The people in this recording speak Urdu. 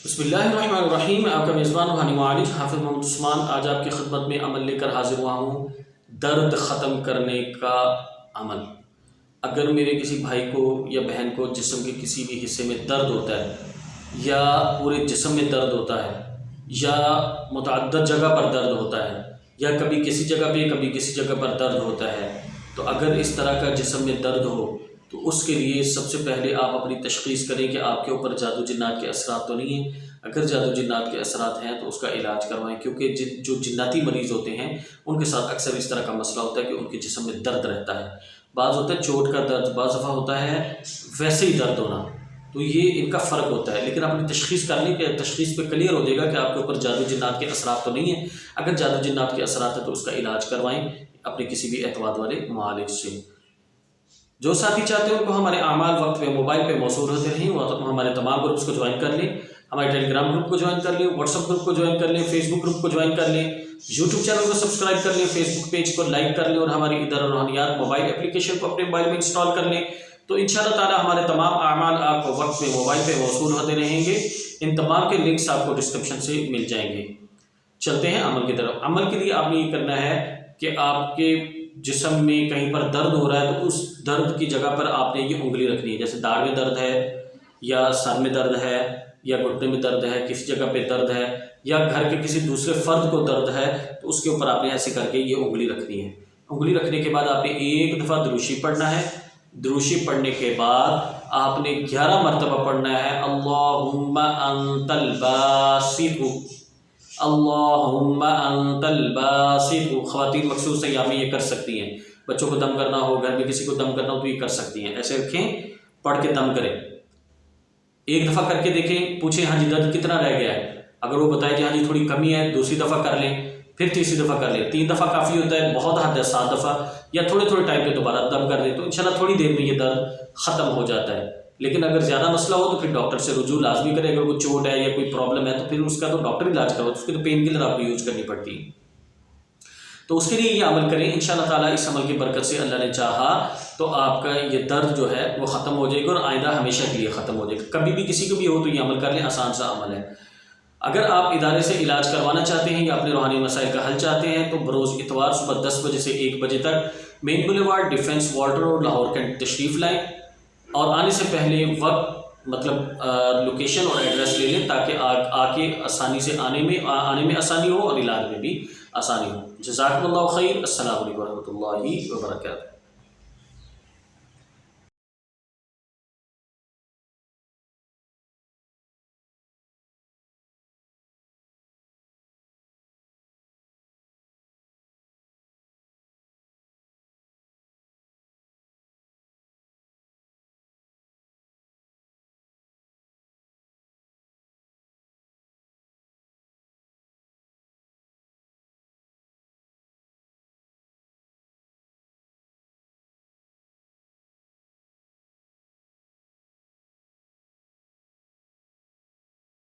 بسم اللہ الرحمن الرحیم۔ آپ کا میزبان روحانی معالج حافظ محمد عثمان آج آپ کی خدمت میں عمل لے کر حاضر ہوا ہوں، درد ختم کرنے کا عمل۔ اگر میرے کسی بھائی کو یا بہن کو جسم کے کسی بھی حصے میں درد ہوتا ہے یا پورے جسم میں درد ہوتا ہے یا متعدد جگہ پر درد ہوتا ہے یا کبھی کسی جگہ پہ کبھی کسی جگہ پر درد ہوتا ہے، تو اگر اس طرح کا جسم میں درد ہو تو اس کے لیے سب سے پہلے آپ اپنی تشخیص کریں کہ آپ کے اوپر جادو جنات کے اثرات تو نہیں ہیں۔ اگر جادو جنات کے اثرات ہیں تو اس کا علاج کروائیں، کیونکہ جو جناتی مریض ہوتے ہیں ان کے ساتھ اکثر اس طرح کا مسئلہ ہوتا ہے کہ ان کے جسم میں درد رہتا ہے۔ بعض ہوتا ہے چوٹ کا درد، بعض دفعہ ہوتا ہے ویسے ہی درد ہونا، تو یہ ان کا فرق ہوتا ہے۔ لیکن اپنی تشخیص کر لیں کہ تشخیص پہ کلیئر ہو جائے گا کہ آپ کے اوپر جادو جنات کے اثرات تو نہیں ہیں۔ اگر جادو جنات کے اثرات ہیں تو اس کا علاج کروائیں اپنے کسی بھی اعتماد والے معالج سے۔ جو ساتھی چاہتے ہیں ان کو ہمارے اعمال وقت پہ موبائل پہ موصول ہوتے رہیں، وہ ہمارے تمام گروپس کو جوائن کر لیں، ہمارے ٹیلی گرام گروپ کو جوائن کر لیں، واٹس ایپ گروپ کو جوائن کر لیں، فیس بک گروپ کو جوائن کر لیں، یوٹیوب چینل کو سبسکرائب کر لیں، فیس بک پیج کو لائک کر لیں اور ہماری ادارہ روحانیات موبائل اپلیکیشن کو اپنے موبائل میں انسٹال کر لیں، تو انشاءاللہ تعالی ہمارے تمام اعمال آپ کو وقت پہ موبائل پہ موصول ہوتے رہیں گے۔ ان تمام کے لنکس آپ کو ڈسکرپشن سے مل جائیں گے۔ چلتے ہیں عمل کی طرف۔ عمل کے لیے آپ نے یہ کرنا ہے کہ آپ کے جسم میں کہیں پر درد ہو رہا ہے تو اس درد کی جگہ پر آپ نے یہ انگلی رکھنی ہے، جیسے داڑھ میں درد ہے یا سر میں درد ہے یا گھٹنے میں درد ہے، کسی جگہ پہ درد ہے یا گھر کے کسی دوسرے فرد کو درد ہے، تو اس کے اوپر آپ نے ایسے کر کے یہ انگلی رکھنی ہے۔ انگلی رکھنے کے بعد آپ نے ایک دفعہ دروشی پڑھنا ہے۔ دروشی پڑھنے کے بعد آپ نے 11 مرتبہ پڑھنا ہے اللہم انت الباسط، اللہم انت الباسط۔ خواتین مخصوص ایام میں یہ کر سکتی ہیں، بچوں کو دم کرنا ہو، گھر میں کسی کو دم کرنا ہو تو یہ کر سکتی ہیں۔ ایسے رکھیں، پڑھ کے دم کریں، ایک دفعہ کر کے دیکھیں، پوچھیں ہاں جی درد کتنا رہ گیا ہے، اگر وہ بتائے جی ہاں جی تھوڑی کمی ہے، دوسری دفعہ کر لیں، پھر تیسری دفعہ کر لیں، 3 دفعہ کافی ہوتا ہے، بہت حد ہے 7 دفعہ یا تھوڑے تھوڑے ٹائم پہ دوبارہ دم کر دیں تو انشاءاللہ تھوڑی دیر میں یہ درد ختم ہو جاتا ہے۔ لیکن اگر زیادہ مسئلہ ہو تو پھر ڈاکٹر سے رجوع لازمی کرے۔ اگر کوئی چوٹ ہے یا کوئی پرابلم ہے تو پھر اس کا تو ڈاکٹر علاج کرو، اس کی تو پین کلر آپ کو یوز کرنی پڑتی ہے۔ تو اس کے لیے یہ عمل کریں، انشاءاللہ تعالیٰ اس عمل کی برکت سے اللہ نے چاہا تو آپ کا یہ درد جو ہے وہ ختم ہو جائے گا اور آئندہ ہمیشہ کے لیے ختم ہو جائے گا۔ کبھی بھی کسی کو بھی ہو تو یہ عمل کر لیں، آسان سا عمل ہے۔ اگر آپ ادارے سے علاج کروانا چاہتے ہیں یا اپنے روحانی مسائل کا حل چاہتے ہیں تو بروز اتوار صبح 10 بجے سے 1 بجے تک main boulevard, defence ward road, Lahore cantt تشریف لائیں اور آنے سے پہلے وقت لوکیشن اور ایڈریس لے لیں تاکہ آ کے آسانی سے آنے میں آسانی ہو اور علاج میں بھی آسانی ہو۔ جزاکم اللہ خیر۔ السلام علیکم ورحمۃ اللہ وبرکاتہ۔